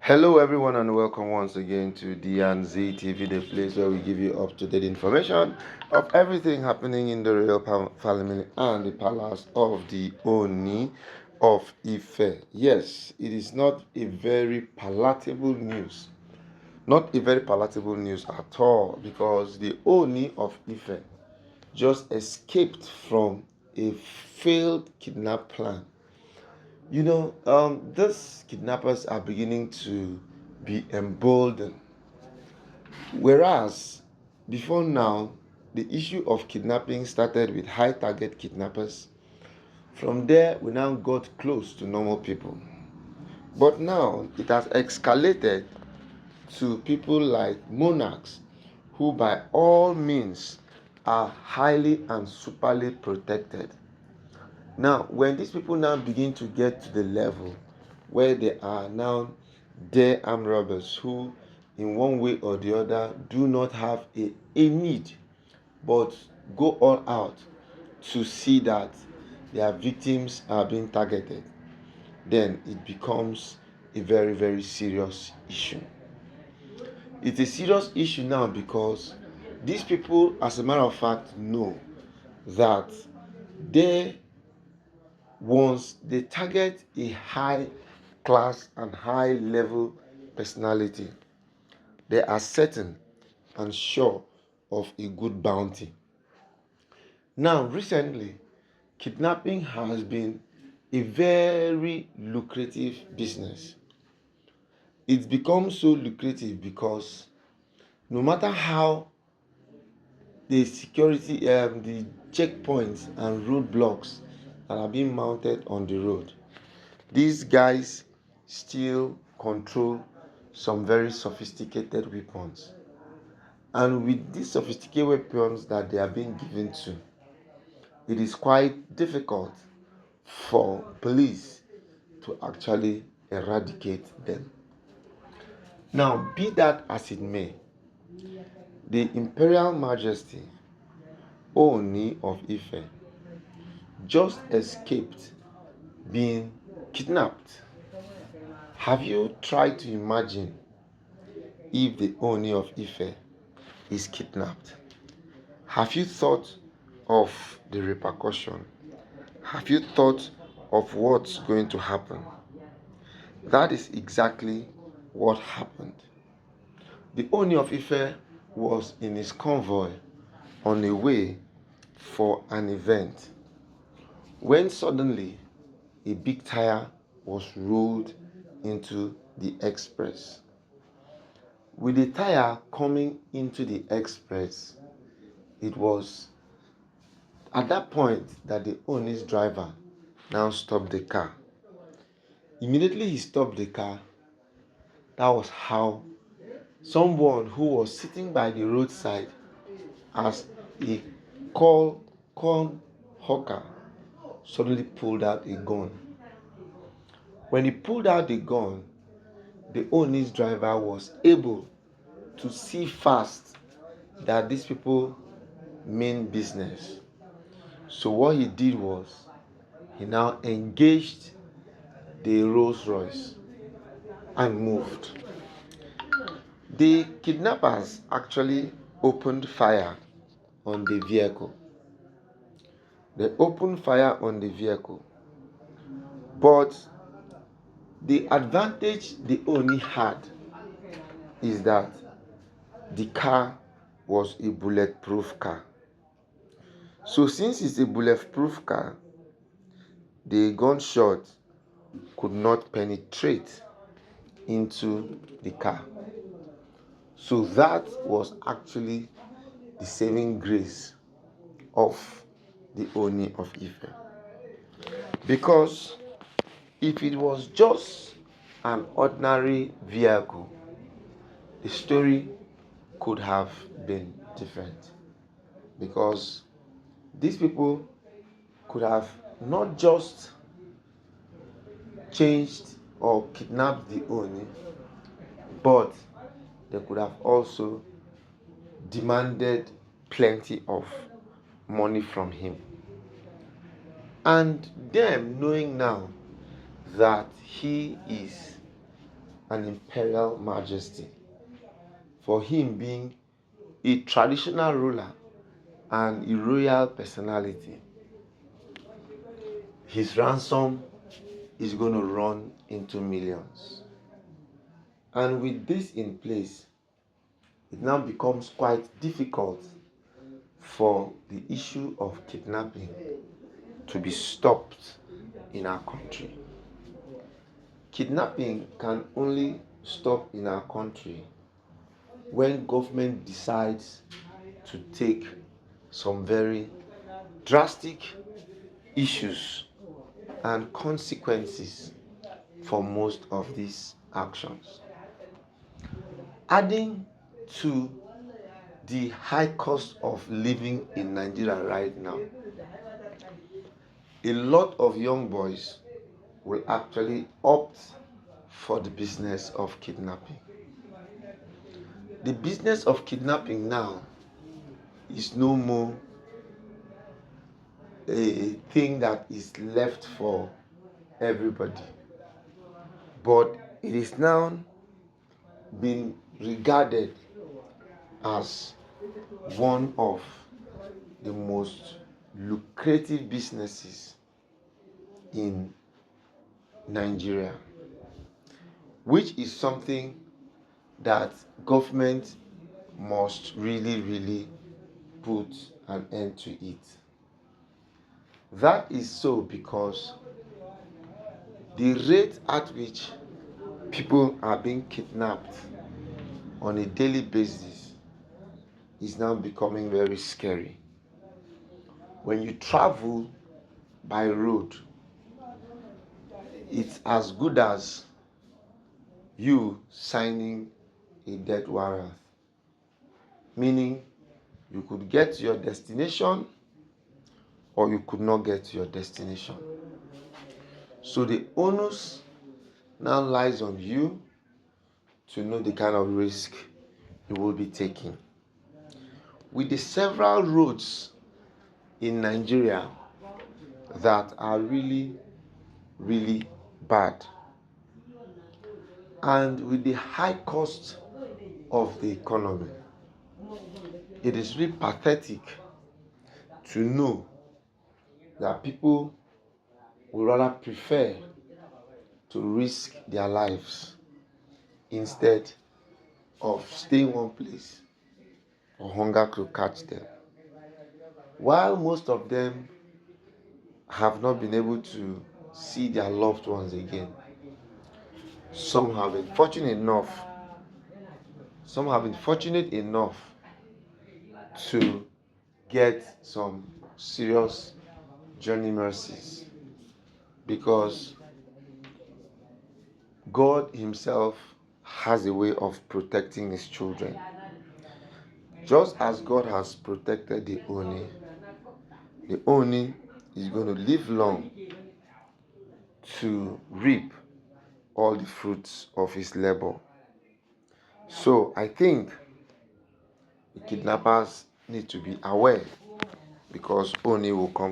Hello, everyone, and welcome once again to DNZ TV, the place where we give you up to date information of everything happening in the royal family and the palace of the Ooni of Ife. Yes, it is not a very palatable news, not a very palatable news at all, because the Ooni of Ife just escaped from a failed kidnap plan. These kidnappers are beginning to be emboldened. Whereas before now, the issue of kidnapping started with high target kidnappers. From there, we now got close to normal people. But now it has escalated to people like monarchs, who by all means are highly and superly protected. Now, when these people now begin to get to the level where they are now dare armed robbers who, in one way or the other, do not have a need but go all out to see that their victims are being targeted, then it becomes a very, very serious issue. It's a serious issue now because these people, as a matter of fact, know that they once they target a high class and high level personality, they are certain and sure of a good bounty. Now, recently, kidnapping has been a very lucrative business. It's become so lucrative because no matter how the checkpoints and roadblocks that are being mounted on the road, these guys still control some very sophisticated weapons. And with these sophisticated weapons that they are being given to, it is quite difficult for police to actually eradicate them. Now, be that as it may, the Imperial Majesty Ooni of Ife just escaped being kidnapped. Have you tried to imagine if the Ooni of Ife is kidnapped? Have you thought of the repercussion? Have you thought of what's going to happen? That is exactly what happened. The Ooni of Ife was in his convoy on a way for an event when suddenly a big tire was rolled into the express. With the tire coming into the express, it was at that point that the Ooni's driver now stopped the car. Immediately he stopped the car, that was how someone who was sitting by the roadside as a corn hawker suddenly pulled out a gun. When he pulled out the gun, the Ooni's driver was able to see fast that these people mean business. So what he did was he now engaged the Rolls Royce and moved. The kidnappers actually opened fire on the vehicle. They opened fire on the vehicle. But the advantage the Ooni had is that the car was a bulletproof car. So since it's a bulletproof car, the gunshot could not penetrate into the car. So that was actually the saving grace of the Ooni of Ife. Because if it was just an ordinary vehicle, the story could have been different. Because these people could have not just changed or kidnapped the Ooni, but they could have also demanded plenty of money from him. And them knowing now that he is an imperial majesty, for him being a traditional ruler and a royal personality. His ransom is going to run into millions. And with this in place, it now becomes quite difficult for the issue of kidnapping to be stopped in our country. Kidnapping can only stop in our country when government decides to take some very drastic issues and consequences for most of these actions. Adding to the high cost of living in Nigeria right now, a lot of young boys will actually opt for the business of kidnapping. The business of kidnapping now is no more a thing that is left for everybody, but it is now being regarded as one of the most lucrative businesses in Nigeria, which is something that government must really put an end to it. That is so because the rate at which people are being kidnapped on a daily basis is now becoming very scary. When you travel by road, it's as good as you signing a death warrant, meaning you could get to your destination or you could not get to your destination. So the onus now lies on you to know the kind of risk you will be taking. With the several roads in Nigeria that are really bad, and with the high cost of the economy, it is really pathetic to know that people would rather prefer to risk their lives instead of staying one place for hunger to catch them. While most of them have not been able to see their loved ones again, some have been fortunate enough to get some serious journey mercies, because God himself has a way of protecting his children. Just as God has protected the Oni is going to live long to reap all the fruits of his labor. So I think the kidnappers need to be aware, because Oni will come.